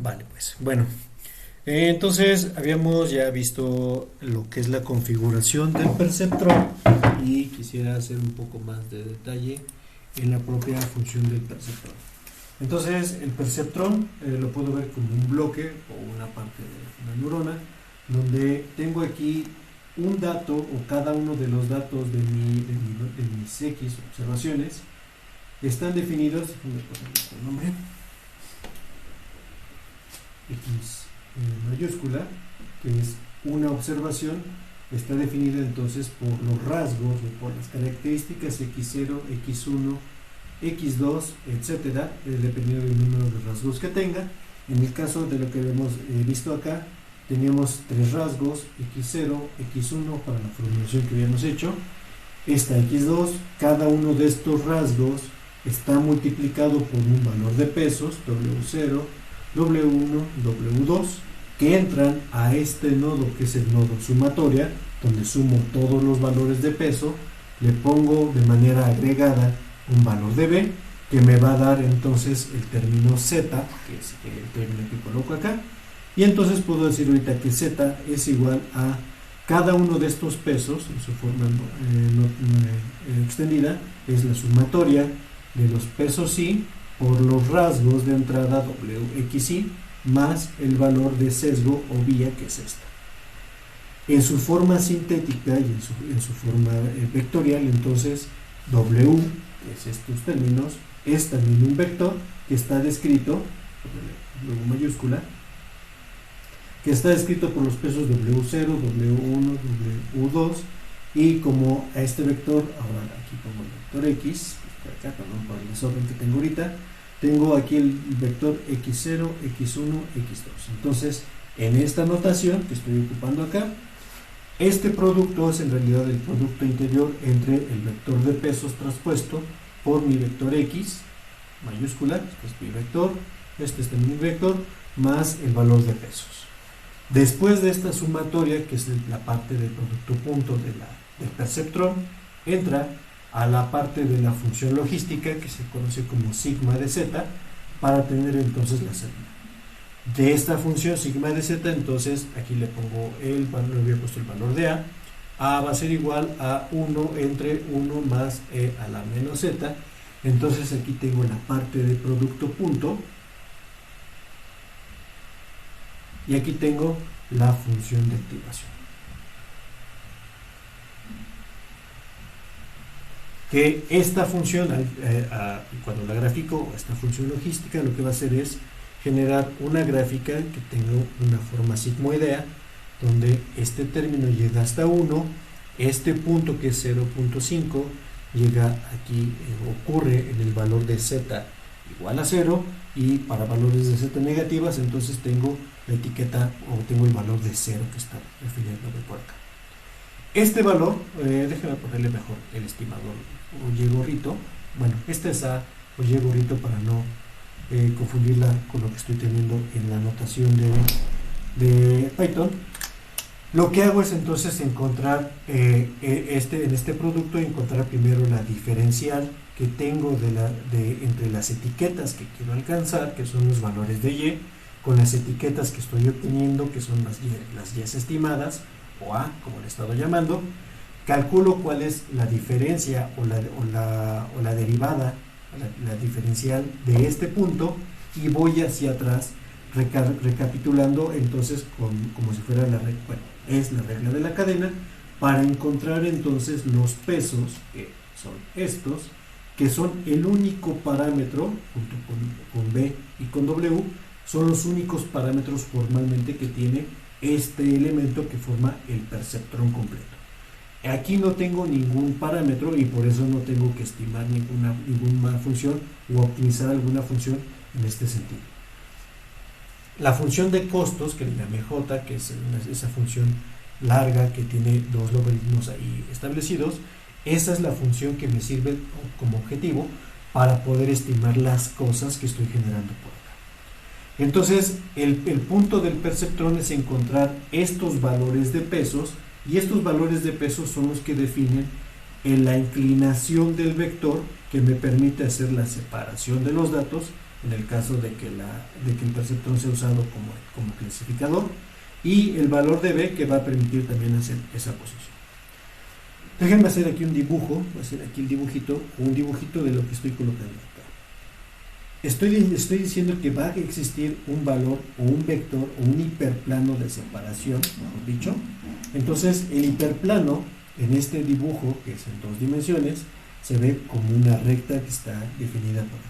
Vale, pues bueno. Entonces habíamos ya visto lo que es la configuración del perceptrón y quisiera hacer un poco más de detalle en la propia función del perceptrón. Entonces el perceptrón lo puedo ver como un bloque o una parte de una neurona donde tengo aquí un dato o cada uno de los datos de mis X observaciones están definidos, déjame ponerle el nombre, X mayúscula, que es una observación, está definida entonces por los rasgos o por las características X0, X1, X2, etcétera, dependiendo del número de rasgos que tenga. En el caso de lo que hemos visto acá, teníamos tres rasgos, X0, X1 para la formulación que habíamos hecho, esta X2, cada uno de estos rasgos está multiplicado por un valor de pesos, W0, W1, W2, que entran a este nodo que es el nodo sumatoria, donde sumo todos los valores de peso, le pongo de manera agregada un valor de B, que me va a dar entonces el término Z, que es el término que coloco acá, y entonces puedo decir ahorita que Z es igual a cada uno de estos pesos, en su forma extendida, es la sumatoria de los pesos I por los rasgos de entrada WXI más el valor de sesgo o vía, que es esta. En su forma sintética y en su forma vectorial, entonces W, que es estos términos, es también un vector que está descrito, luego mayúscula, que está descrito por los pesos W0, W1, W2, y como a este vector, ahora aquí pongo el vector X, por acá, perdón, por el desorden que tengo ahorita, tengo aquí el vector X0, X1, X2. Entonces, en esta notación que estoy ocupando acá, este producto es en realidad el producto interior entre el vector de pesos traspuesto por mi vector X, mayúscula, este es mi vector, este es mi vector, más el valor de pesos. Después de esta sumatoria, que es la parte del producto punto del perceptrón, entra a la parte de la función logística, que se conoce como sigma de z, para tener entonces la salida. De esta función sigma de z, entonces aquí le pongo el valor, le había puesto el valor de a va a ser igual a 1 entre 1 más e a la menos z. Entonces aquí tengo la parte de producto punto, y aquí tengo la función de activación, que esta función, cuando la grafico, esta función logística, lo que va a hacer es generar una gráfica que tenga una forma sigmoidea, donde este término llega hasta 1, este punto que es 0.5 llega aquí, ocurre en el valor de z igual a 0, y para valores de z negativas, entonces tengo la etiqueta o tengo el valor de 0 que está refiriéndome por acá. Este valor, déjame ponerle mejor el estimador o Y gorrito. Bueno, este es A o Y gorrito para no confundirla con lo que estoy teniendo en la notación de Python. Lo que hago es entonces encontrar en este producto, encontrar primero la diferencial que tengo entre las etiquetas que quiero alcanzar, que son los valores de Y, con las etiquetas que estoy obteniendo, que son las Y estimadas, o A, como le he estado llamando. Calculo cuál es la diferencia o la derivada, la diferencial de este punto, y voy hacia atrás recapitulando entonces como si fuera la regla, bueno, es la regla de la cadena, para encontrar entonces los pesos, que son estos, que son el único parámetro, junto con B y con W, son los únicos parámetros formalmente que tiene este elemento que forma el perceptrón completo. Aquí no tengo ningún parámetro y por eso no tengo que estimar ninguna función o optimizar alguna función en este sentido. La función de costos, que le llamé J, que es esa función larga que tiene dos logaritmos ahí establecidos, esa es la función que me sirve como objetivo para poder estimar las cosas que estoy generando por acá. Entonces, el punto del perceptrón es encontrar estos valores de pesos, y estos valores de pesos son los que definen la inclinación del vector que me permite hacer la separación de los datos en el caso de que el perceptrón sea usado como clasificador, y el valor de B que va a permitir también hacer esa posición. Déjenme hacer aquí un dibujo, voy a hacer aquí el dibujito, un dibujito de lo que estoy colocando acá. Estoy diciendo que va a existir un valor o un vector o un hiperplano de separación, mejor dicho. Entonces el hiperplano en este dibujo, que es en 2 dimensiones, se ve como una recta que está definida por acá.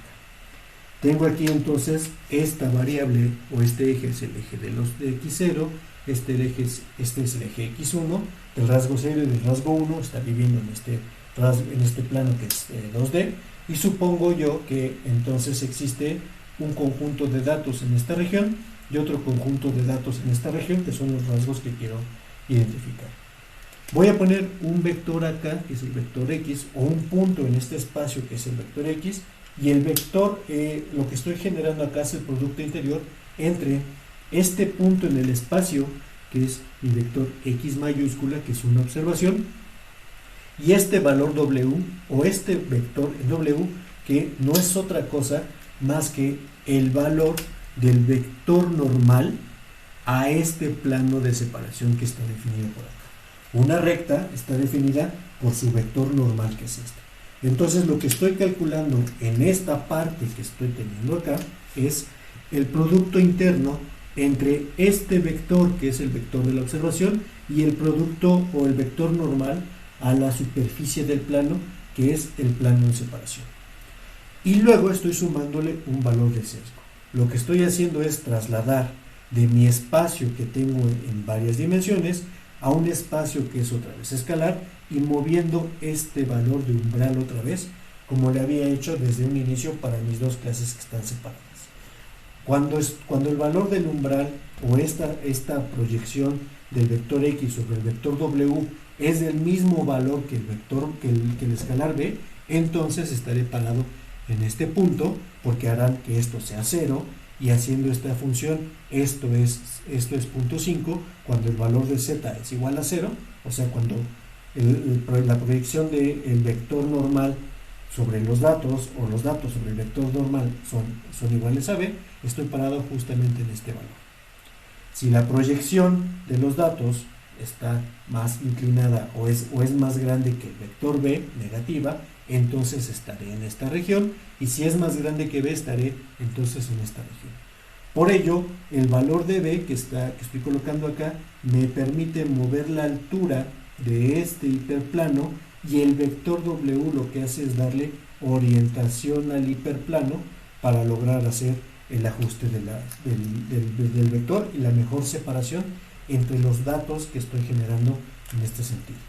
Tengo aquí entonces esta variable o este eje es el eje de x0, este es el eje x1, el rasgo 0 y el rasgo 1 está viviendo en este plano que es 2D, y supongo yo que entonces existe un conjunto de datos en esta región y otro conjunto de datos en esta región, que son los rasgos que quiero identificar. Voy a poner un vector acá, que es el vector x, o un punto en este espacio, que es el vector x, y el vector, lo que estoy generando acá es el producto interior entre este punto en el espacio, que es mi vector x mayúscula, que es una observación, y este valor w, o este vector w, que no es otra cosa más que el valor del vector normal a este plano de separación que está definido por acá. Una recta está definida por su vector normal, que es este. Entonces lo que estoy calculando en esta parte que estoy teniendo acá es el producto interno entre este vector, que es el vector de la observación, y el producto o el vector normal a la superficie del plano, que es el plano de separación. Y luego estoy sumándole un valor de sesgo. Lo que estoy haciendo es trasladar de mi espacio que tengo en varias dimensiones a un espacio que es otra vez escalar, y moviendo este valor de umbral otra vez, como le había hecho desde un inicio para mis dos clases que están separadas. Cuando el valor del umbral o esta proyección del vector x sobre el vector w es del mismo valor que el vector que el escalar b, entonces estaré parado en este punto, porque harán que esto sea 0, y haciendo esta función, esto es punto 5, cuando el valor de z es igual a 0, o sea, cuando la proyección del vector normal sobre los datos, o los datos sobre el vector normal son iguales a b, estoy parado justamente en este valor. Si la proyección de los datos está más inclinada o es más grande que el vector b, negativa, entonces estaré en esta región, y si es más grande que b, estaré entonces en esta región. Por ello, el valor de b que estoy colocando acá me permite mover la altura de este hiperplano, y el vector w lo que hace es darle orientación al hiperplano para lograr hacer el ajuste del vector y la mejor separación entre los datos que estoy generando en este sentido.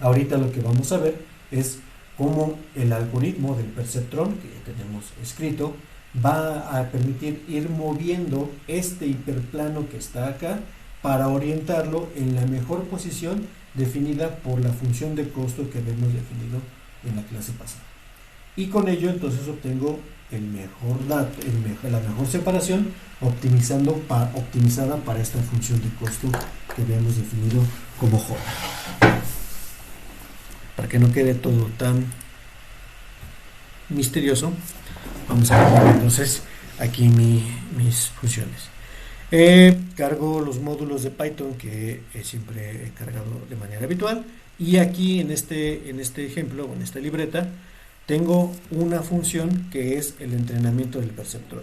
Ahorita lo que vamos a ver es cómo el algoritmo del perceptrón, que ya tenemos escrito, va a permitir ir moviendo este hiperplano que está acá para orientarlo en la mejor posición definida por la función de costo que habíamos definido en la clase pasada. Y con ello entonces obtengo la mejor separación optimizada para esta función de costo que habíamos definido como J. Para que no quede todo tan misterioso, vamos a poner entonces aquí mis funciones. Cargo los módulos de Python que siempre he cargado de manera habitual, y aquí en este ejemplo, en esta libreta, tengo una función que es el entrenamiento del perceptrón.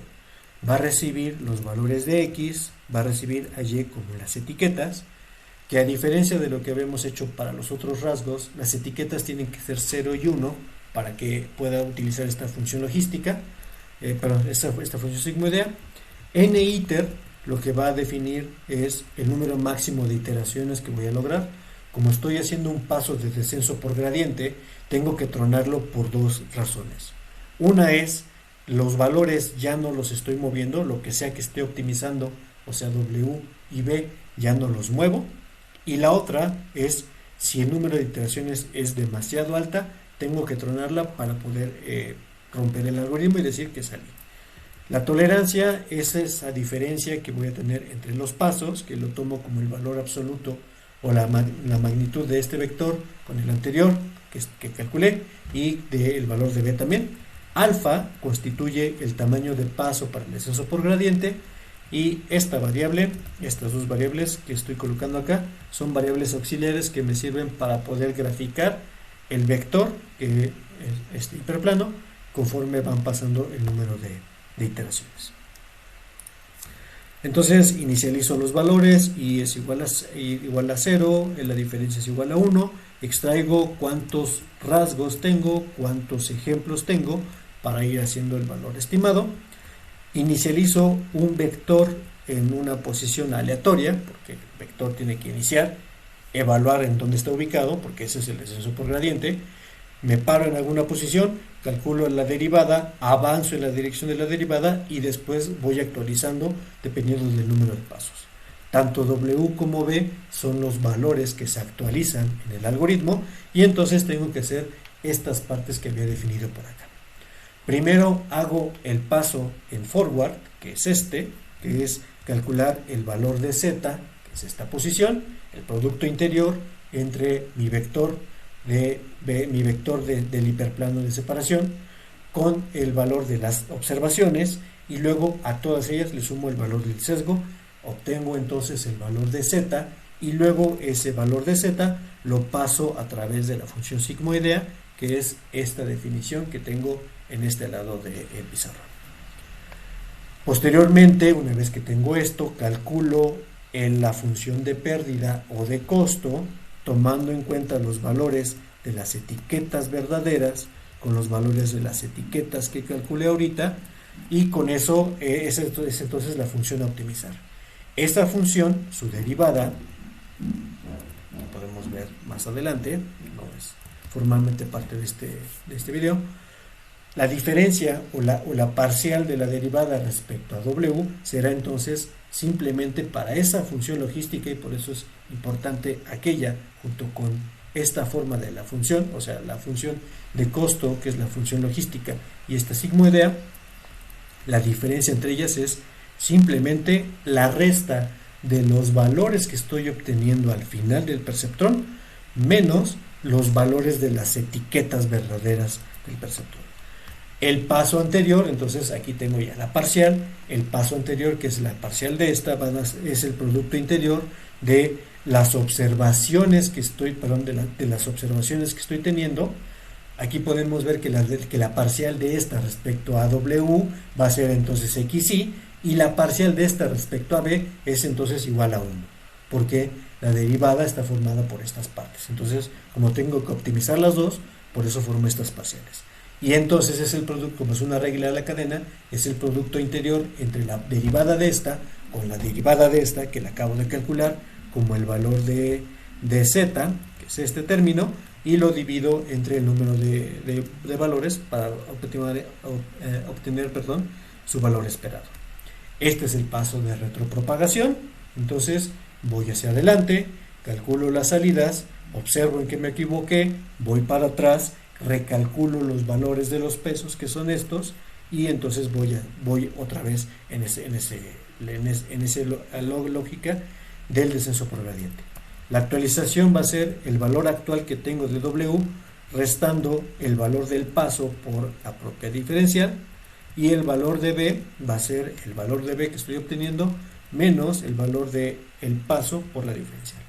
Va a recibir los valores de x, va a recibir a y como las etiquetas, que a diferencia de lo que habíamos hecho para los otros rasgos, las etiquetas tienen que ser 0 y 1 para que pueda utilizar esta función logística, esta función sigmoidea. N iter lo que va a definir es el número máximo de iteraciones que voy a lograr. Como estoy haciendo un paso de descenso por gradiente, tengo que tronarlo por dos razones. Una es, los valores ya no los estoy moviendo, lo que sea que esté optimizando, o sea W y B, ya no los muevo. Y la otra es, si el número de iteraciones es demasiado alta, tengo que tronarla para poder romper el algoritmo y decir que salí. La tolerancia es esa diferencia que voy a tener entre los pasos, que lo tomo como el valor absoluto o la magnitud de este vector con el anterior que calculé, y del valor de b también. Alfa constituye el tamaño de paso para el descenso por gradiente, y esta variable, estas dos variables que estoy colocando acá, son variables auxiliares que me sirven para poder graficar el vector, que es este hiperplano, conforme van pasando el número de iteraciones. Entonces inicializo los valores, y es igual a 0, la diferencia es igual a 1, extraigo cuántos rasgos tengo, cuántos ejemplos tengo, para ir haciendo el valor estimado. Inicializo un vector en una posición aleatoria, porque el vector tiene que iniciar, evaluar en dónde está ubicado, porque ese es el descenso por gradiente. Me paro en alguna posición, calculo la derivada, avanzo en la dirección de la derivada y después voy actualizando dependiendo del número de pasos. Tanto W como B son los valores que se actualizan en el algoritmo, y entonces tengo que hacer estas partes que había definido por acá. Primero hago el paso en forward, que es este, que es calcular el valor de Z, que es esta posición, el producto interior entre mi vector del hiperplano de separación con el valor de las observaciones, y luego a todas ellas le sumo el valor del sesgo. Obtengo entonces el valor de Z, y luego ese valor de Z lo paso a través de la función sigmoidea, que es esta definición que tengo en este lado del pizarrón. Posteriormente, una vez que tengo esto, calculo en la función de pérdida o de costo, tomando en cuenta los valores de las etiquetas verdaderas con los valores de las etiquetas que calculé ahorita, y con eso es entonces la función a optimizar. Esta función, su derivada, que podemos ver más adelante, no es formalmente parte de este video, la diferencia o la parcial de la derivada respecto a W será entonces simplemente para esa función logística, y por eso es importante aquella junto con esta forma de la función, o sea, la función de costo, que es la función logística, y esta sigmoidea. La diferencia entre ellas es simplemente la resta de los valores que estoy obteniendo al final del perceptrón menos los valores de las etiquetas verdaderas del perceptrón. El paso anterior, entonces aquí tengo ya la parcial, el paso anterior, que es la parcial de esta, es el producto interior de las observaciones que estoy, de las observaciones que estoy teniendo. Aquí podemos ver que la parcial de esta respecto a W va a ser entonces XY, y la parcial de esta respecto a B es entonces igual a 1, porque la derivada está formada por estas partes. Entonces, como tengo que optimizar las dos, por eso formo estas parciales. Y entonces es el producto, como es una regla de la cadena, es el producto interior entre la derivada de esta con la derivada de esta, que la acabo de calcular como el valor de Z, que es este término, y lo divido entre el número de valores para obtener su valor esperado. Este es el paso de retropropagación. Entonces voy hacia adelante, calculo las salidas, observo en que me equivoqué, voy para atrás, recalculo los valores de los pesos, que son estos, y entonces voy otra vez en esa lógica del descenso por gradiente. La actualización va a ser el valor actual que tengo de W restando el valor del paso por la propia diferencial, y el valor de B va a ser el valor de B que estoy obteniendo menos el valor de el paso por la diferencial.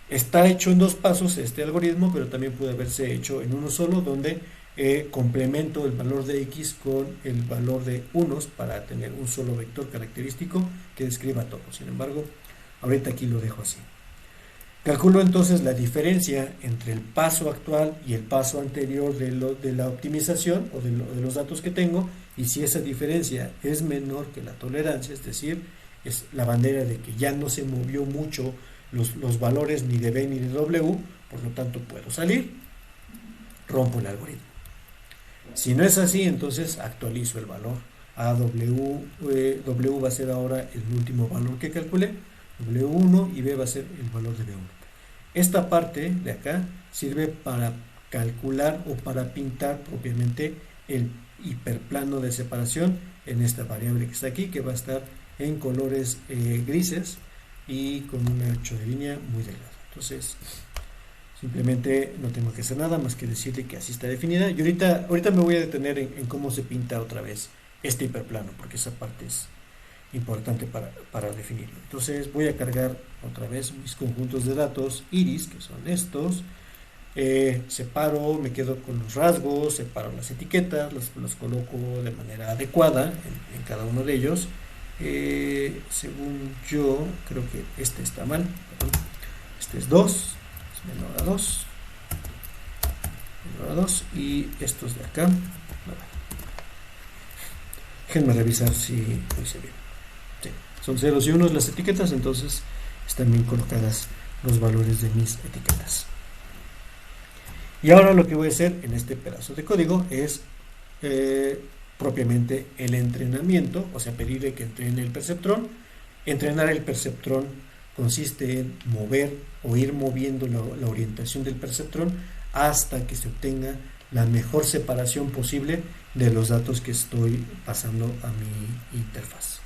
Está hecho en dos pasos este algoritmo, pero también puede haberse hecho en uno solo, donde complemento el valor de X con el valor de unos para tener un solo vector característico que describa todo. Sin embargo, ahorita aquí lo dejo así. Calculo entonces la diferencia entre el paso actual y el paso anterior de la optimización o de los datos que tengo, y si esa diferencia es menor que la tolerancia, es decir, es la bandera de que ya no se movió mucho los valores ni de B ni de W, por lo tanto puedo salir, rompo el algoritmo. Si no es así, entonces actualizo el valor a W va a ser ahora el último valor que calculé, W1, y B va a ser el valor de B1. Esta parte de acá sirve para calcular o para pintar propiamente el hiperplano de separación en esta variable que está aquí, que va a estar en colores grises y con un ancho de línea muy delgado. Entonces, Simplemente no tengo que hacer nada más que decirle que así está definida. Y ahorita me voy a detener en cómo se pinta otra vez este hiperplano, porque esa parte es importante para definirlo. Entonces voy a cargar otra vez mis conjuntos de datos iris, que son estos. Separo, me quedo con los rasgos, separo las etiquetas, los coloco de manera adecuada en cada uno de ellos. Según yo, creo que este está mal. Este es 2, es menor a 2, menor a 2, y estos de acá. Déjenme revisar si lo hice bien. Sí, son ceros y unos las etiquetas, entonces están bien colocadas los valores de mis etiquetas. Y ahora lo que voy a hacer en este pedazo de código es propiamente el entrenamiento, o sea, pedirle que entrene el perceptrón. Entrenar el perceptrón consiste en mover o ir moviendo la orientación del perceptrón hasta que se obtenga la mejor separación posible de los datos que estoy pasando a mi interfaz.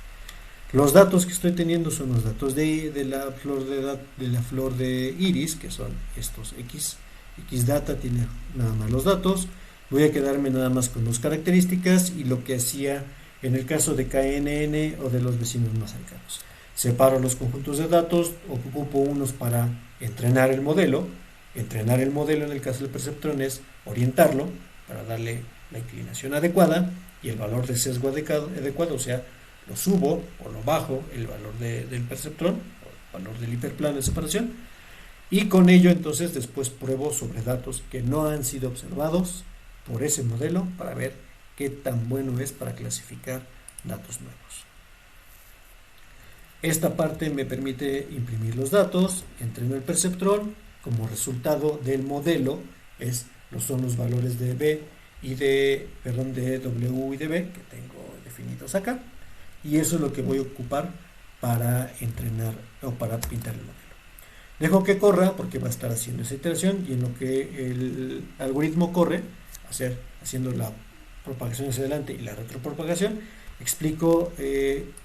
Los datos que estoy teniendo son los datos de la flor de iris, que son estos Xdata tiene nada más los datos. Voy a quedarme nada más con las características y lo que hacía en el caso de KNN o de los vecinos más cercanos. Separo los conjuntos de datos, ocupo unos para entrenar el modelo. Entrenar el modelo en el caso del perceptrón es orientarlo para darle la inclinación adecuada y el valor de sesgo adecuado, o sea, lo subo o lo bajo, el valor del perceptrón, o el valor del hiperplano de separación, y con ello entonces después pruebo sobre datos que no han sido observados por ese modelo para ver qué tan bueno es para clasificar datos nuevos. Esta parte me permite imprimir los datos, entreno el perceptrón, como resultado del modelo son los valores de B y de W y de B que tengo definidos acá, y eso es lo que voy a ocupar para entrenar o para pintar el modelo. Dejo que corra porque va a estar haciendo esa iteración, y en lo que el algoritmo corre, haciendo la propagación hacia adelante y la retropropagación, explico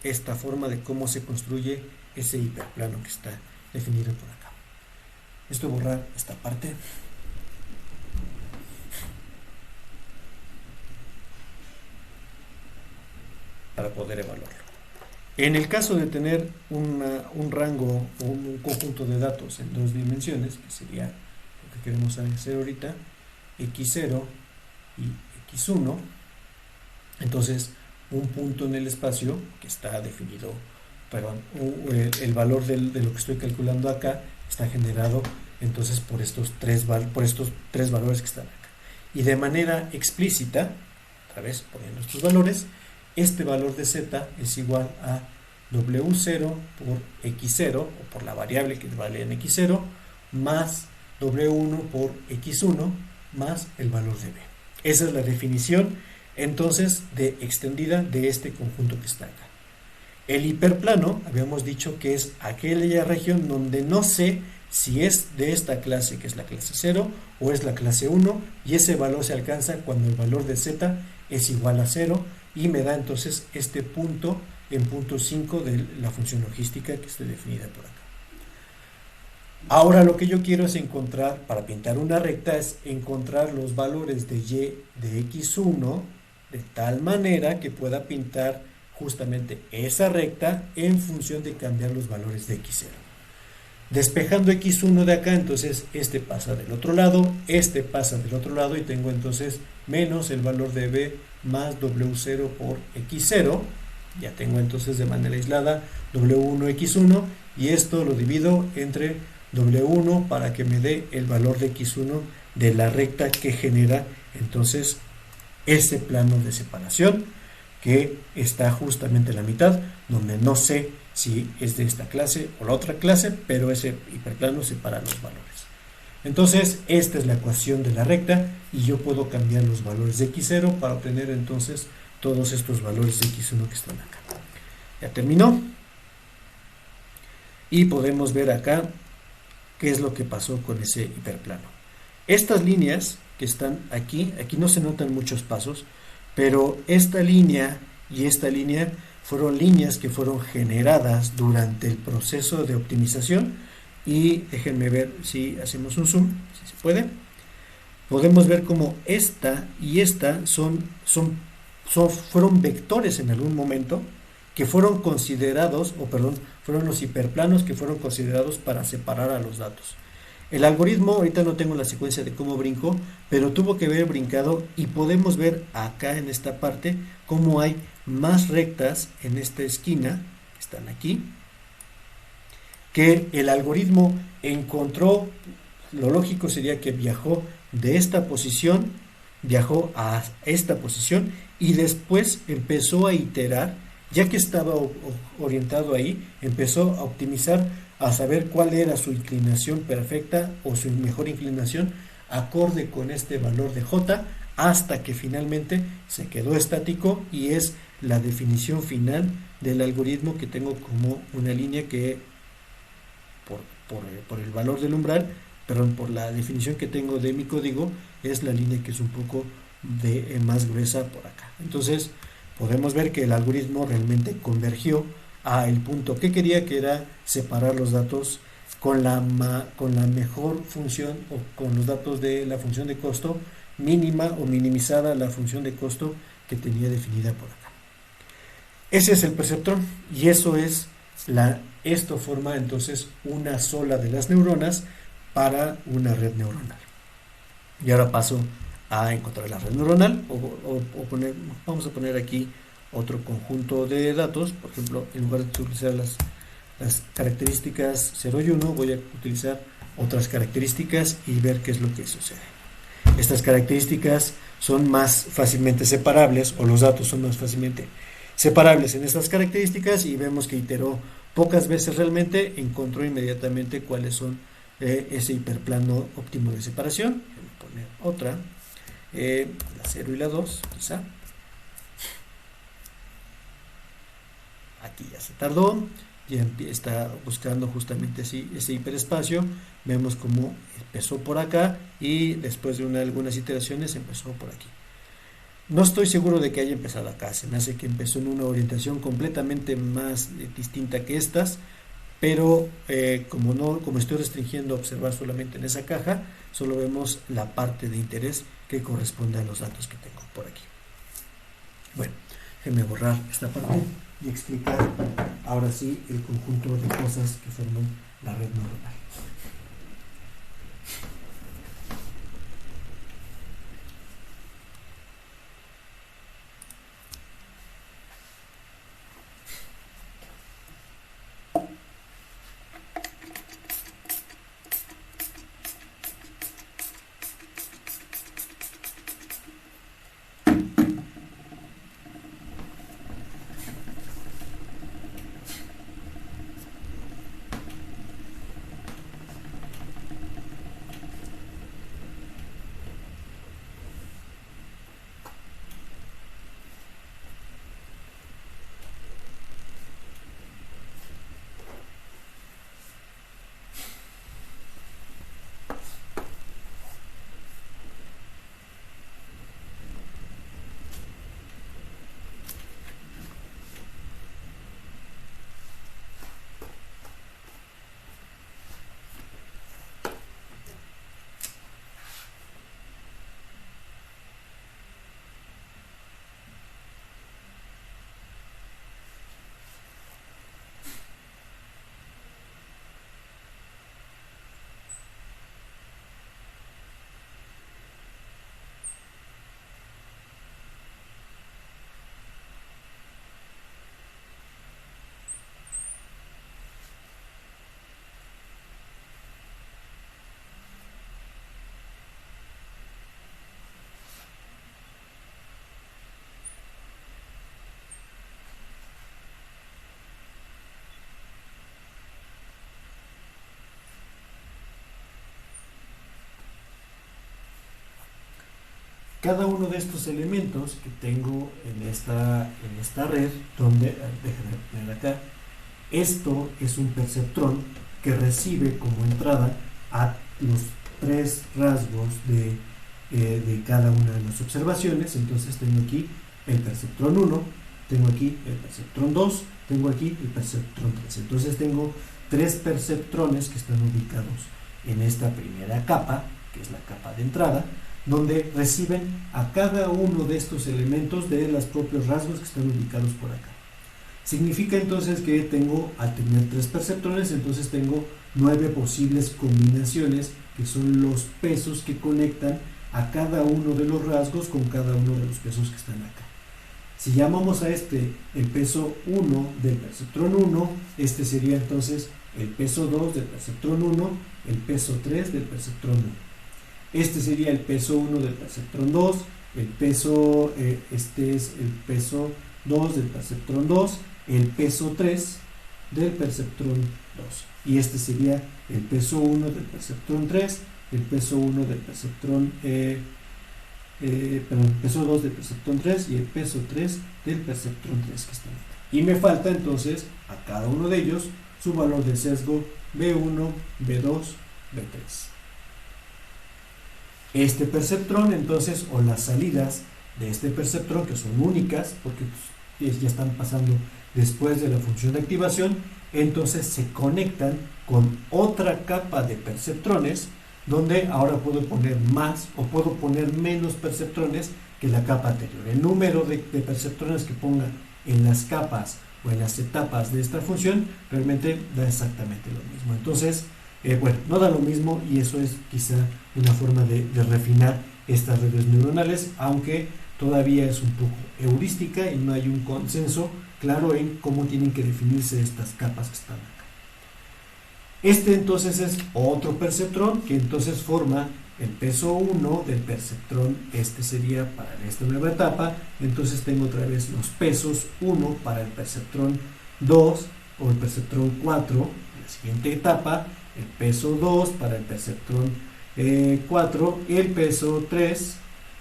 esta forma de cómo se construye ese hiperplano que está definido por acá. Esto borrar esta parte. Para poder evaluarlo. En el caso de tener un rango o un conjunto de datos en dos dimensiones, que sería lo que queremos hacer ahorita, x0 y x1, entonces un punto en el espacio que está definido, el valor de lo que estoy calculando acá está generado entonces por estos tres valores que están acá. Y de manera explícita, otra vez poniendo estos valores, este valor de z es igual a W0 por X0, o por la variable que vale en X0, más W1 por X1, más el valor de B. Esa es la definición, entonces, extendida de este conjunto que está acá. El hiperplano, habíamos dicho que es aquella región donde no sé si es de esta clase, que es la clase 0, o es la clase 1, y ese valor se alcanza cuando el valor de z es igual a 0, y me da entonces este punto en punto 5 de la función logística que esté definida por acá. Ahora lo que yo quiero es encontrar, para pintar una recta, es encontrar los valores de y de x1 de tal manera que pueda pintar justamente esa recta en función de cambiar los valores de x0. Despejando x1 de acá, entonces este pasa del otro lado, este pasa del otro lado, y tengo entonces menos el valor de b más W0 por X0, ya tengo entonces de manera aislada W1 X1, y esto lo divido entre W1 para que me dé el valor de X1 de la recta que genera entonces ese plano de separación que está justamente en la mitad, donde no sé si es de esta clase o la otra clase, pero ese hiperplano separa los valores. Entonces, esta es la ecuación de la recta, y yo puedo cambiar los valores de x0 para obtener entonces todos estos valores de x1 que están acá. Ya terminó. Y podemos ver acá qué es lo que pasó con ese hiperplano. Estas líneas que están aquí no se notan muchos pasos, pero esta línea y esta línea fueron líneas que fueron generadas durante el proceso de optimización, y déjenme ver si hacemos un zoom, si se puede. Podemos ver como esta y esta fueron vectores en algún momento que fueron considerados, o perdón, fueron los hiperplanos que fueron considerados para separar a los datos. El algoritmo, ahorita no tengo la secuencia de cómo brincó, pero tuvo que haber brincado y podemos ver acá en esta parte cómo hay más rectas en esta esquina, que están aquí, que el algoritmo encontró. Lo lógico sería que viajó de esta posición, viajó a esta posición y después empezó a iterar, ya que estaba orientado ahí, empezó a optimizar, a saber cuál era su inclinación perfecta o su mejor inclinación acorde con este valor de J, hasta que finalmente se quedó estático y es la definición final del algoritmo que tengo como una línea que por el valor del umbral, perdón, por la definición que tengo de mi código, es la línea que es un poco más gruesa por acá. Entonces podemos ver que el algoritmo realmente convergió a el punto que quería, que era separar los datos con la mejor función, o con los datos de la función de costo mínima o minimizada la función de costo que tenía definida por acá. Ese es el perceptrón y eso es esto forma entonces una sola de las neuronas para una red neuronal. Y ahora paso a encontrar la red neuronal vamos a poner aquí otro conjunto de datos. Por ejemplo, en lugar de utilizar las características 0 y 1, voy a utilizar otras características y ver qué es lo que sucede. Estas características son más fácilmente separables, o los datos son más fácilmente separables en estas características, y vemos que iteró pocas veces realmente, encontró inmediatamente cuáles son ese hiperplano óptimo de separación. Voy a poner otra, la 0 y la 2 quizá. Aquí ya se tardó, ya está buscando justamente ese hiperespacio. Vemos cómo empezó por acá y después de algunas iteraciones empezó por aquí. No estoy seguro de que haya empezado acá, se me hace que empezó en una orientación completamente más distinta que estas, pero como estoy restringiendo a observar solamente en esa caja, solo vemos la parte de interés que corresponde a los datos que tengo por aquí. Bueno, déjenme borrar esta parte y explicar ahora sí el conjunto de cosas que forman la red neuronal. Cada uno de estos elementos que tengo en esta red, donde, déjenme poner acá, esto es un perceptrón que recibe como entrada a los 3 rasgos de cada una de las observaciones. Entonces tengo aquí el perceptrón 1, tengo aquí el perceptrón 2, tengo aquí el perceptrón 3. Entonces tengo 3 perceptrones que están ubicados en esta primera capa, que es la capa de entrada, donde reciben a cada uno de estos elementos de los propios rasgos que están ubicados por acá. Significa entonces que tengo, al tener 3 perceptrones, entonces tengo 9 posibles combinaciones, que son los pesos que conectan a cada uno de los rasgos con cada uno de los pesos que están acá. Si llamamos a este el peso 1 del perceptrón 1, este sería entonces el peso 2 del perceptrón 1, el peso 3 del perceptrón 1. Este sería el peso 1 del perceptrón 2, este es el peso 2 del perceptrón 2, el peso 3 del perceptrón 2. Y este sería el peso 1 del perceptrón 3, el peso 1 del perceptrón el peso 2 del perceptrón 3 y el peso 3 del perceptrón 3 que está aquí. Y me falta entonces a cada uno de ellos su valor de sesgo B1, B2, B3. Este perceptrón entonces, o las salidas de este perceptrón, que son únicas porque ya están pasando después de la función de activación, entonces se conectan con otra capa de perceptrones, donde ahora puedo poner más o puedo poner menos perceptrones que la capa anterior. El número de perceptrones que ponga en las capas o en las etapas de esta función realmente da exactamente lo mismo. Entonces, bueno, no da lo mismo, y eso es quizá una forma de refinar estas redes neuronales, aunque todavía es un poco heurística y no hay un consenso claro en cómo tienen que definirse estas capas que están acá. Este entonces es otro perceptrón que entonces forma el peso 1 del perceptrón. Este sería para esta nueva etapa. Entonces tengo otra vez los pesos 1 para el perceptrón 2 o el perceptrón 4 en la siguiente etapa, el peso 2 para el perceptrón 4 y el peso 3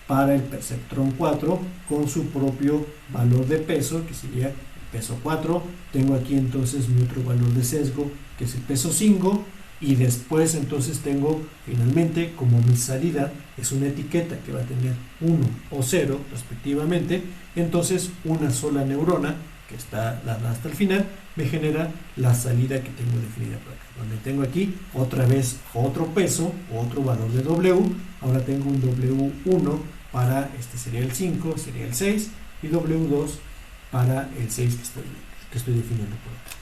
para el perceptrón 4 con su propio valor de peso, que sería el peso 4. Tengo aquí entonces mi otro valor de sesgo, que es el peso 5, y después entonces tengo finalmente, como mi salida es una etiqueta que va a tener 1 o 0 respectivamente, entonces una sola neurona que está dada hasta el final me genera la salida que tengo definida por acá, donde tengo aquí otra vez otro peso, otro valor de W. Ahora tengo un W1 para, este sería el 5, sería el 6, y W2 para el 6 que estoy definiendo por acá.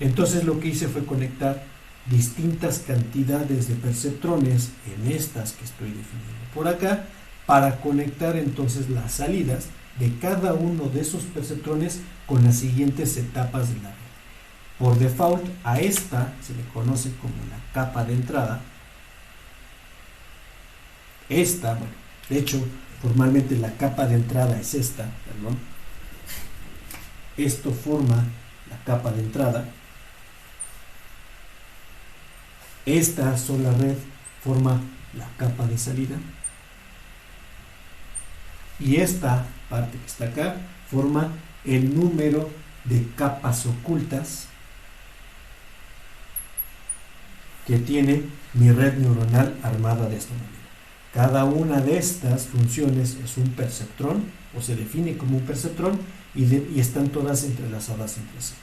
Entonces lo que hice fue conectar distintas cantidades de perceptrones en estas que estoy definiendo por acá, para conectar entonces las salidas de cada uno de esos perceptrones con las siguientes etapas de la red. Por default, a esta se le conoce como la capa de entrada. Esta, bueno, de hecho, formalmente la capa de entrada es esta, perdón. Esto forma la capa de entrada. Esta sola red forma la capa de salida. Y esta parte que está acá forma el número de capas ocultas que tiene mi red neuronal armada de esta manera. Cada una de estas funciones es un perceptrón, o se define como un perceptrón, y están todas entrelazadas entre sí.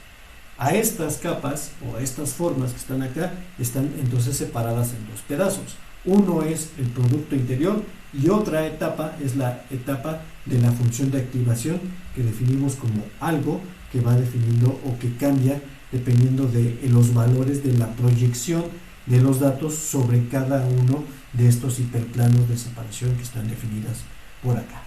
A estas capas o a estas formas que están acá están entonces separadas en dos pedazos. Uno es el producto interior y otra etapa es la etapa de la función de activación, que definimos como algo que va definiendo o que cambia dependiendo de los valores de la proyección de los datos sobre cada uno de estos hiperplanos de separación que están definidas por acá.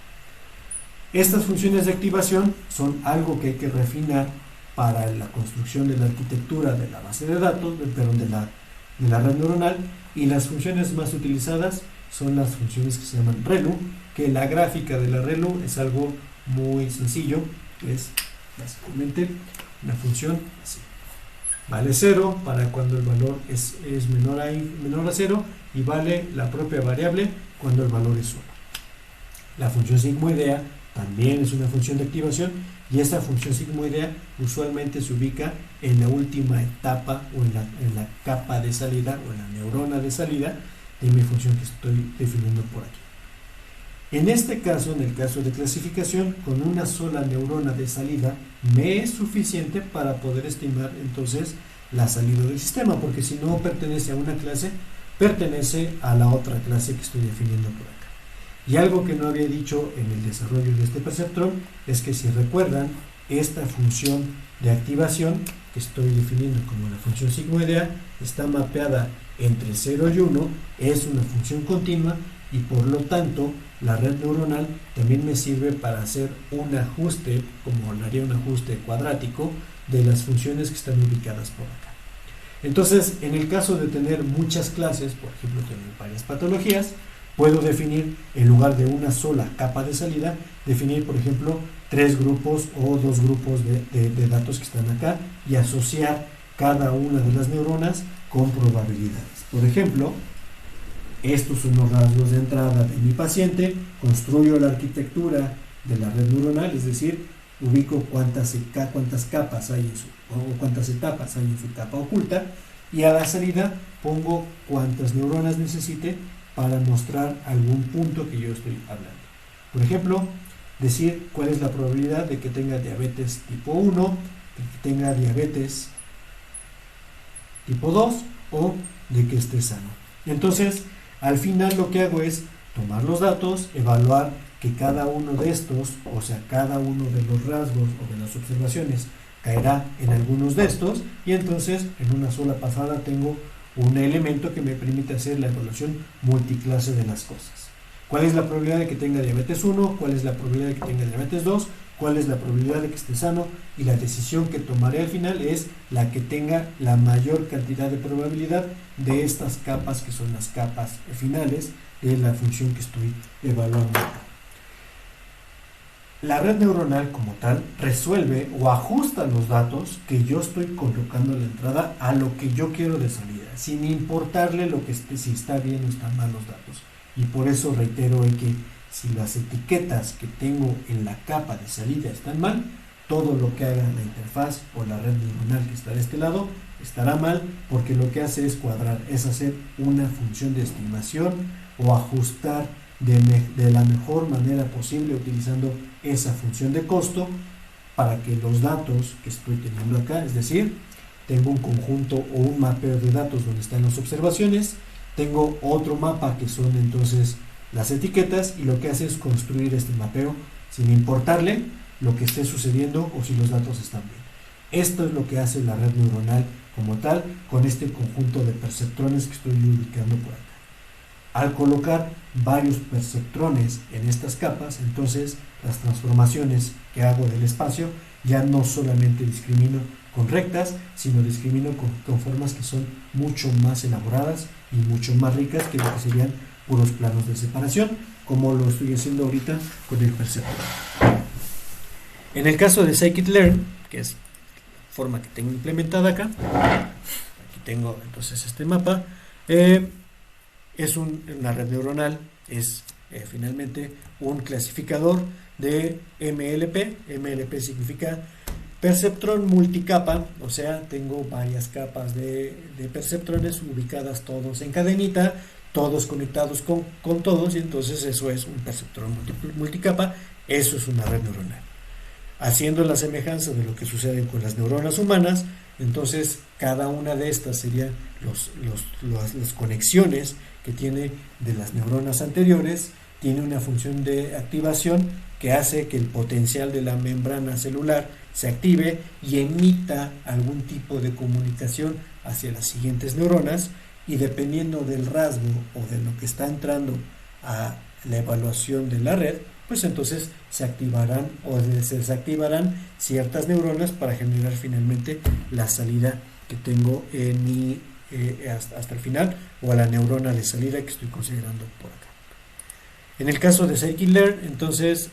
Estas funciones de activación son algo que hay que refinar para la construcción de la arquitectura de la base de datos, de la red neuronal, y las funciones más utilizadas son las funciones que se llaman ReLU, que la gráfica de la ReLU es algo muy sencillo, que es básicamente una función así. Vale 0 para cuando el valor es menor a 0, y vale la propia variable cuando el valor es 1. La función sigmoidea también es una función de activación, y esta función sigmoidea usualmente se ubica en la última etapa o en la capa de salida o en la neurona de salida de mi función que estoy definiendo por aquí. En este caso, en el caso de clasificación, con una sola neurona de salida me es suficiente para poder estimar entonces la salida del sistema, porque si no pertenece a una clase, pertenece a la otra clase que estoy definiendo por acá. Y algo que no había dicho en el desarrollo de este perceptrón es que, si recuerdan, esta función de activación que estoy definiendo como la función sigmoidea está mapeada entre 0 y 1, es una función continua, y por lo tanto la red neuronal también me sirve para hacer un ajuste, como le haría un ajuste cuadrático, de las funciones que están ubicadas por acá. Entonces, en el caso de tener muchas clases, por ejemplo, tener varias patologías, puedo definir, en lugar de una sola capa de salida, definir, por ejemplo, 3 grupos o 2 grupos de datos que están acá, y asociar cada una de las neuronas con probabilidades. Por ejemplo, estos son los rasgos de entrada de mi paciente, construyo la arquitectura de la red neuronal, es decir, ubico cuántas capas hay o cuántas etapas hay en su capa oculta, y a la salida pongo cuántas neuronas necesite para mostrar algún punto que yo estoy hablando. Por ejemplo, decir cuál es la probabilidad de que tenga diabetes tipo 1, de que tenga diabetes tipo 2 o de que esté sano. Entonces, al final lo que hago es tomar los datos, evaluar que cada uno de estos, o sea, cada uno de los rasgos o de las observaciones caerá en algunos de estos, y entonces en una sola pasada tengo un elemento que me permite hacer la evaluación multiclase de las cosas. ¿Cuál es la probabilidad de que tenga diabetes 1? ¿Cuál es la probabilidad de que tenga diabetes 2? ¿Cuál es la probabilidad de que esté sano? Y la decisión que tomaré al final es la que tenga la mayor cantidad de probabilidad de estas capas, que son las capas finales de la función que estoy evaluando. La red neuronal como tal resuelve o ajusta los datos que yo estoy colocando en la entrada a lo que yo quiero de salida, sin importarle lo que esté, si está bien o están mal los datos. Y por eso reitero que si las etiquetas que tengo en la capa de salida están mal, todo lo que haga la interfaz o la red neuronal que está de este lado estará mal, porque lo que hace es cuadrar, es hacer una función de estimación o ajustar de la mejor manera posible utilizando esa función de costo para que los datos que estoy teniendo acá, es decir, tengo un conjunto o un mapeo de datos donde están las observaciones, tengo otro mapa que son entonces las etiquetas, y lo que hace es construir este mapeo sin importarle lo que esté sucediendo o si los datos están bien. Esto es lo que hace la red neuronal como tal con este conjunto de perceptrones que estoy ubicando por acá. Al colocar varios perceptrones en estas capas, entonces las transformaciones que hago del espacio ya no solamente discrimino con rectas, sino discrimino con formas que son mucho más elaboradas y mucho más ricas que lo que serían puros planos de separación, como lo estoy haciendo ahorita con el perceptor. En el caso de scikit-learn, que es la forma que tengo implementada acá, aquí tengo entonces este mapa, es una red neuronal, es finalmente un clasificador de MLP. MLP significa perceptrón multicapa, o sea, tengo varias capas de perceptrones ubicadas todos en cadenita, todos conectados con todos, y entonces eso es un perceptrón multicapa, eso es una red neuronal. Haciendo la semejanza de lo que sucede con las neuronas humanas, entonces cada una de estas serían las conexiones que tiene de las neuronas anteriores, tiene una función de activación que hace que el potencial de la membrana celular se active y emita algún tipo de comunicación hacia las siguientes neuronas, y dependiendo del rasgo o de lo que está entrando a la evaluación de la red, pues entonces se activarán o se desactivarán ciertas neuronas para generar finalmente la salida que tengo en mi hasta el final, o a la neurona de salida que estoy considerando por acá. En el caso de scikit-learn, entonces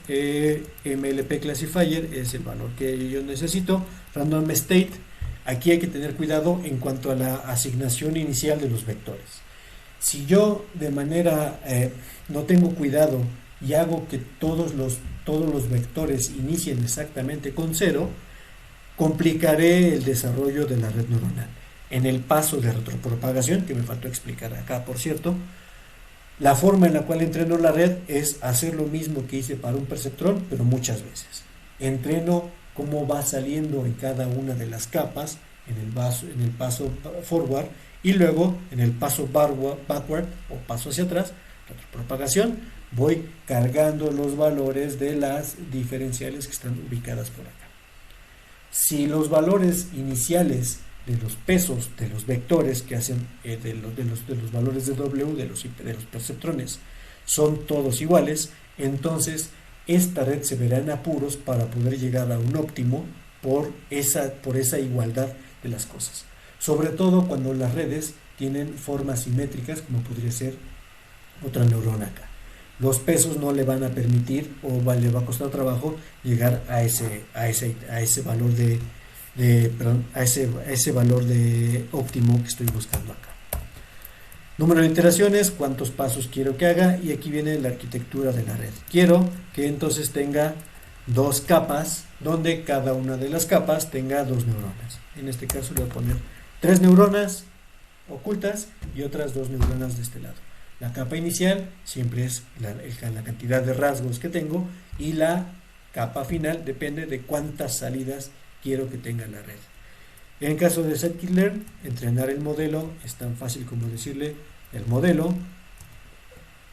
MLP classifier es el valor que yo necesito, random state. Aquí hay que tener cuidado en cuanto a la asignación inicial de los vectores. Si yo de manera no tengo cuidado y hago que todos los vectores inicien exactamente con 0, complicaré el desarrollo de la red neuronal. En el paso de retropropagación, que me faltó explicar acá, por cierto, la forma en la cual entreno la red es hacer lo mismo que hice para un perceptrón, pero muchas veces. Entreno cómo va saliendo en cada una de las capas en el paso forward y luego en el paso backward o paso hacia atrás, retropropagación, voy cargando los valores de las diferenciales que están ubicadas por acá. Si los valores iniciales de los pesos de los vectores que hacen de los valores de W, de los perceptrones, son todos iguales, entonces esta red se verá en apuros para poder llegar a un óptimo por esa igualdad de las cosas. Sobre todo cuando las redes tienen formas simétricas, como podría ser otra neurona acá. Los pesos no le van a permitir o le va a costar trabajo llegar a ese valor a ese valor de óptimo que estoy buscando acá. Número de iteraciones, cuántos pasos quiero que haga, y aquí viene la arquitectura de la red. Quiero que entonces tenga dos capas, donde cada una de las capas tenga dos neuronas. En este caso le voy a poner 3 neuronas ocultas y otras 2 neuronas de este lado. La capa inicial siempre es la cantidad de rasgos que tengo, y la capa final depende de cuántas salidas quiero que tenga la red. En el caso de scikit-learn, entrenar el modelo es tan fácil como decirle el modelo,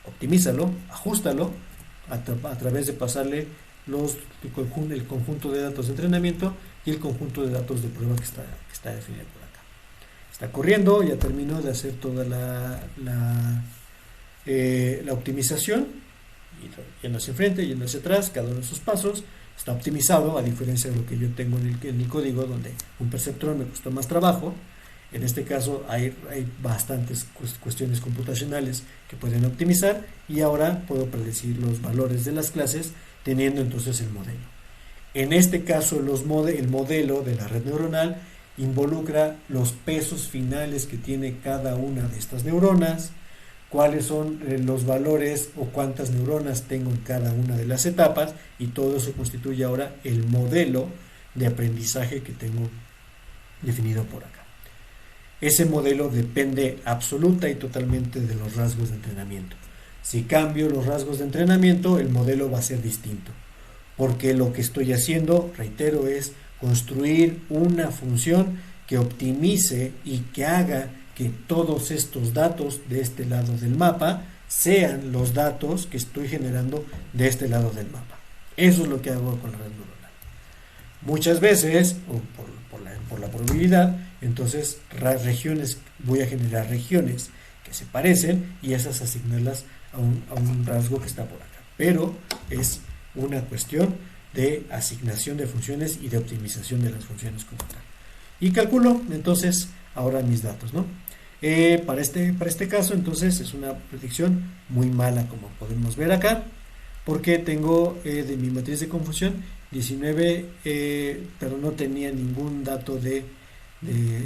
optimízalo, ajustalo a través de pasarle el conjunto de datos de entrenamiento y el conjunto de datos de prueba que está definido por acá. Está corriendo, ya terminó de hacer toda la optimización, yendo hacia enfrente, yendo hacia atrás, cada uno de sus pasos. Está optimizado, a diferencia de lo que yo tengo en el código, donde un perceptrón me costó más trabajo. En este caso hay bastantes cuestiones computacionales que pueden optimizar, y ahora puedo predecir los valores de las clases teniendo entonces el modelo. En este caso el modelo de la red neuronal involucra los pesos finales que tiene cada una de estas neuronas, cuáles son los valores o cuántas neuronas tengo en cada una de las etapas, y todo eso constituye ahora el modelo de aprendizaje que tengo definido por acá. Ese modelo depende absoluta y totalmente de los rasgos de entrenamiento. Si cambio los rasgos de entrenamiento, el modelo va a ser distinto, porque lo que estoy haciendo, reitero, es construir una función que optimice y que haga que todos estos datos de este lado del mapa sean los datos que estoy generando de este lado del mapa. Eso es lo que hago con la red neuronal. Muchas veces, o por la probabilidad, entonces voy a generar regiones que se parecen, y esas asignarlas a un rasgo que está por acá. Pero es una cuestión de asignación de funciones y de optimización de las funciones como tal. Y calculo entonces ahora mis datos, ¿no? Para este caso entonces es una predicción muy mala, como podemos ver acá, porque tengo de mi matriz de confusión 19, pero no tenía ningún dato de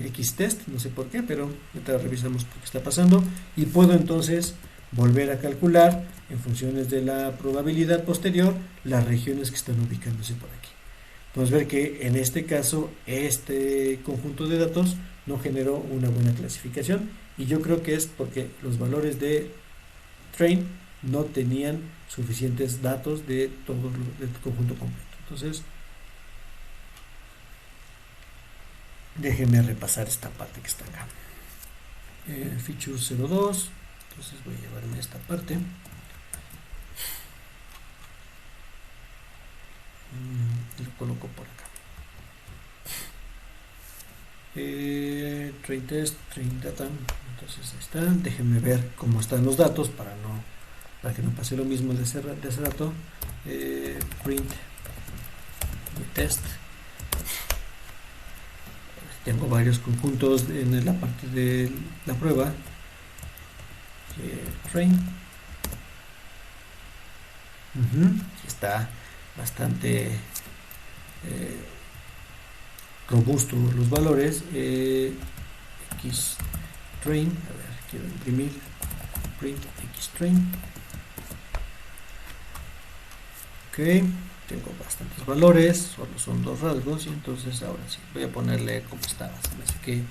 X-test, no sé por qué, pero ahorita revisamos por qué está pasando, y puedo entonces volver a calcular en funciones de la probabilidad posterior las regiones que están ubicándose por aquí. Podemos ver que en este caso este conjunto de datos no generó una buena clasificación, y yo creo que es porque los valores de train no tenían suficientes datos de todo el conjunto completo. Entonces déjenme repasar esta parte que está acá. Feature 02, entonces voy a llevarme esta parte. Lo coloco por acá. Train test, train data. Entonces ahí está. Déjenme ver cómo están los datos para que no pase lo mismo de hace rato. Print test. Tengo varios conjuntos en la parte de la prueba. Train. Está bastante robusto los valores. X train, a ver, quiero imprimir print X train. Ok, tengo bastantes valores, solo son 2 rasgos, y entonces ahora sí voy a ponerle como estaba. Así que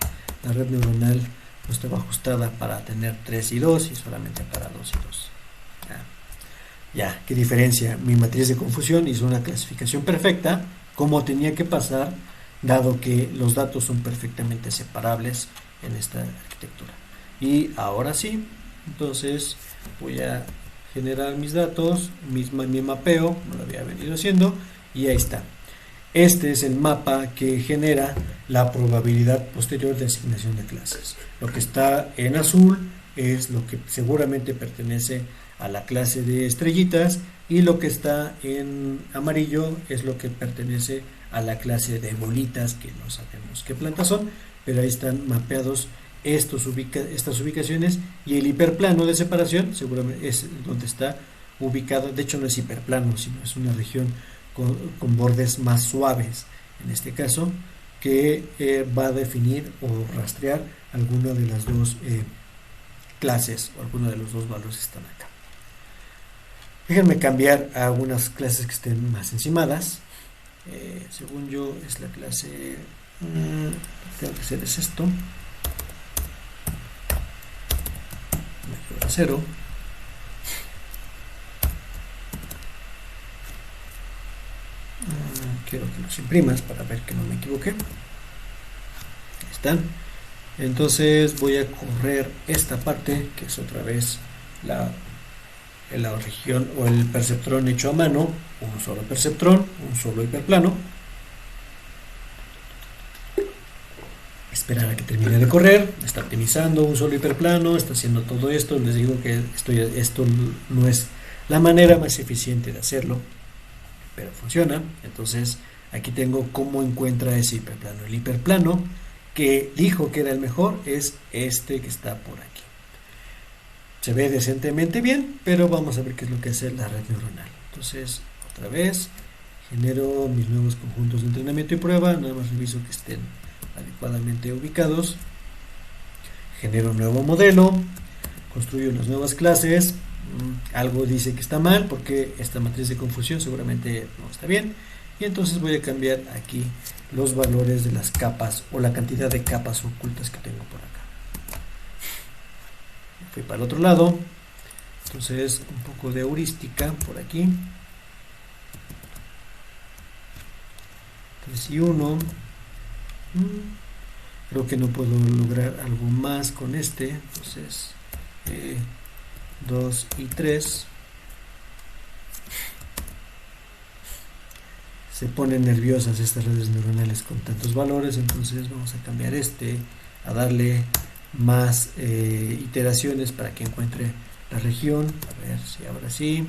la red neuronal no estaba ajustada para tener 3 y 2 y solamente para 2 y 2. Ya, qué diferencia. Mi matriz de confusión hizo una clasificación perfecta como tenía que pasar dado que los datos son perfectamente separables en esta arquitectura. Y ahora sí, entonces voy a generar mis datos, mi mapeo, como lo había venido haciendo, y ahí está. Este es el mapa que genera la probabilidad posterior de asignación de clases. Lo que está en azul es lo que seguramente pertenece a la clase de estrellitas, y lo que está en amarillo es lo que pertenece a la clase de bolitas, que no sabemos qué plantas son, pero ahí están mapeados estas ubicaciones, y el hiperplano de separación seguramente es donde está ubicado. De hecho no es hiperplano, sino es una región con bordes más suaves, en este caso, que va a definir o rastrear alguna de las dos clases, o alguno de los dos valores que están acá. Déjenme cambiar a algunas clases que estén más encimadas. Según yo es la clase, tengo que hacer es esto, 0. Quiero que los imprimas para ver que no me equivoqué. Ahí están. Entonces voy a correr esta parte, que es otra vez la región o el perceptrón hecho a mano, un solo perceptrón, un solo hiperplano. Esperar a que termine de correr, está optimizando un solo hiperplano, está haciendo todo esto. Les digo que esto no es la manera más eficiente de hacerlo, pero funciona. Entonces aquí tengo cómo encuentra ese hiperplano. El hiperplano que dijo que era el mejor es este que está por aquí. Se ve decentemente bien, pero vamos a ver qué es lo que hace la red neuronal. Entonces, otra vez, genero mis nuevos conjuntos de entrenamiento y prueba, nada más reviso que estén adecuadamente ubicados, genero un nuevo modelo, construyo las nuevas clases. Algo dice que está mal, porque esta matriz de confusión seguramente no está bien, y entonces voy a cambiar aquí los valores de las capas, o la cantidad de capas ocultas que tengo por acá. Fui para el otro lado, entonces un poco de heurística por aquí, 3 y 1. Creo que no puedo lograr algo más con este, entonces 2 y 3. Se ponen nerviosas estas redes neuronales con tantos valores, entonces vamos a cambiar a darle más iteraciones para que encuentre la región. A ver si ahora sí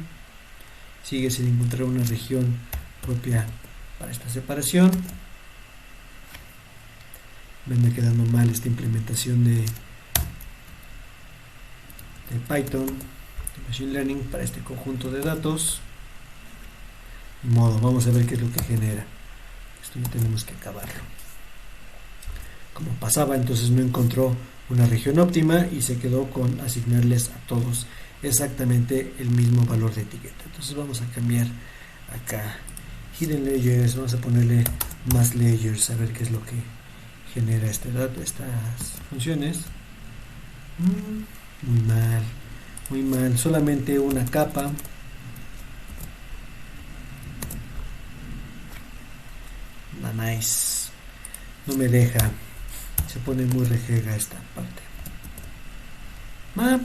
sigue sin encontrar una región propia para esta separación. Me anda quedando mal esta implementación de Python, de Machine Learning, para este conjunto de datos. De modo, vamos a ver qué es lo que genera. Esto ya tenemos que acabarlo. Como pasaba, entonces no encontró una región óptima y se quedó con asignarles a todos exactamente el mismo valor de etiqueta. Entonces vamos a cambiar acá Hidden Layers, vamos a ponerle más layers, a ver qué es lo que genera estas funciones. Muy mal, solamente una capa. Nice, no me deja, se pone muy rejega esta parte.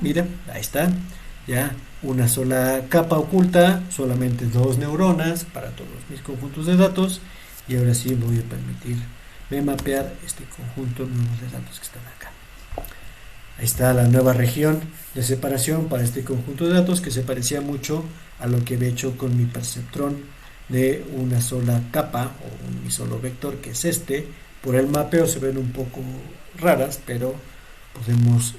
Mira, ahí está, ya una sola capa oculta, solamente 2 neuronas para todos mis conjuntos de datos, y ahora sí voy a permitirme mapear este conjunto de datos que están acá. Ahí está la nueva región de separación para este conjunto de datos, que se parecía mucho a lo que había hecho con mi perceptrón de una sola capa o un solo vector, que es este. Por el mapeo se ven un poco raras, pero podemos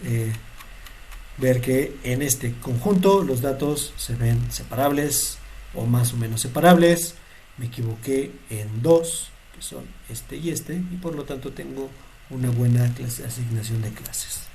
ver que en este conjunto los datos se ven separables o más o menos separables. Me equivoqué en 2, que son este y este, y por lo tanto tengo una buena asignación de clases.